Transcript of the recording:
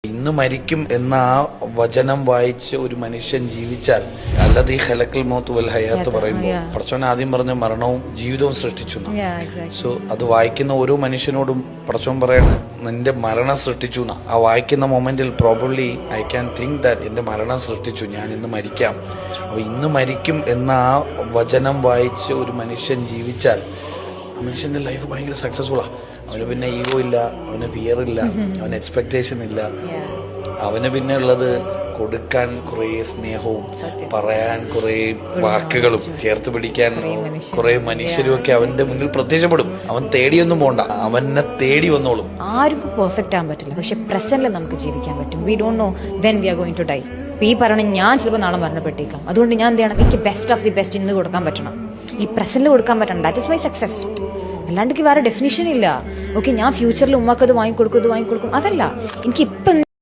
ഇന്ന് മരിക്കും എന്ന ആ വചനം വായിച്ച് ഒരു മനുഷ്യൻ ജീവിച്ചാൽ അല്ലാതെ ഈ ഖലഖൽ മൗത്ത് വൽ ഹയാത്ത് പറയുമ്പോൾ പടച്ചോൻ ആദ്യം പറഞ്ഞ മരണവും ജീവിതവും സൃഷ്ടിച്ചു. സോ അത് വായിക്കുന്ന ഓരോ മനുഷ്യനോടും പടച്ചോൻ പറയണ നിന്റെ മരണം സൃഷ്ടിച്ചു. ആ വായിക്കുന്ന മൊമെന്റിൽ probably I can think that എന്റെ മരണം സൃഷ്ടിച്ചു, ഞാൻ ഇന്ന് മരിക്കാം. അപ്പൊ ഇന്ന് മരിക്കും എന്ന ആ വചനം വായിച്ച് ഒരു മനുഷ്യൻ ജീവിച്ചാൽ മനുഷ്യന്റെ ലൈഫ് ഭയങ്കര സക്സസ്ഫുള്ളാ. അവന് പിന്നെ ഈഗോ ഇല്ല, അവന് ഫിയർ ഇല്ല, അവന് എക്സ്പെക്ടേഷൻ ഇല്ല. അവന് പിന്നെ ഉള്ളത് കൊടുക്കാൻ കുറെ സ്നേഹവും പറയാൻ കുറെ വാക്കുകളും ചേർത്ത് പിടിക്കാൻ കുറെ മനുഷ്യരും ഒക്കെ അവന്റെ മുന്നിൽ പ്രത്യക്ഷപ്പെടും. അവൻ തേടിയൊന്നും പോണ്ട, അവനെ തേടി വന്നോളും. ആർക്കും പെർഫെക്റ്റ് ആകാൻ പറ്റില്ല, പക്ഷെ പ്രസന്റിൽ നമുക്ക് ജീവിക്കാൻ പറ്റും. We don't know when we are going to die. ഈ പറയണ ഞാൻ ചിലപ്പോൾ നാളെ മരണപ്പെട്ടേക്കാം. അതുകൊണ്ട് ഞാൻ എന്ത് ചെയ്യണം, എനിക്ക് ബെസ്റ്റ് ഓഫ് ദി ബെസ്റ്റ് ഇന്ന് കൊടുക്കാൻ പറ്റണം, ഈ പ്രസന്റിൽ കൊടുക്കാൻ പറ്റണം. That is my success. അല്ലാണ്ട് വേറെ ഡെഫിനിഷൻ ഇല്ല. ഓക്കെ, ഞാൻ ഫ്യൂച്ചറിൽ ഉമ്മാക്കത് വാങ്ങിക്കൊടുക്കും, ഇത് വാങ്ങിക്കൊടുക്കും, അതല്ല. എനിക്ക്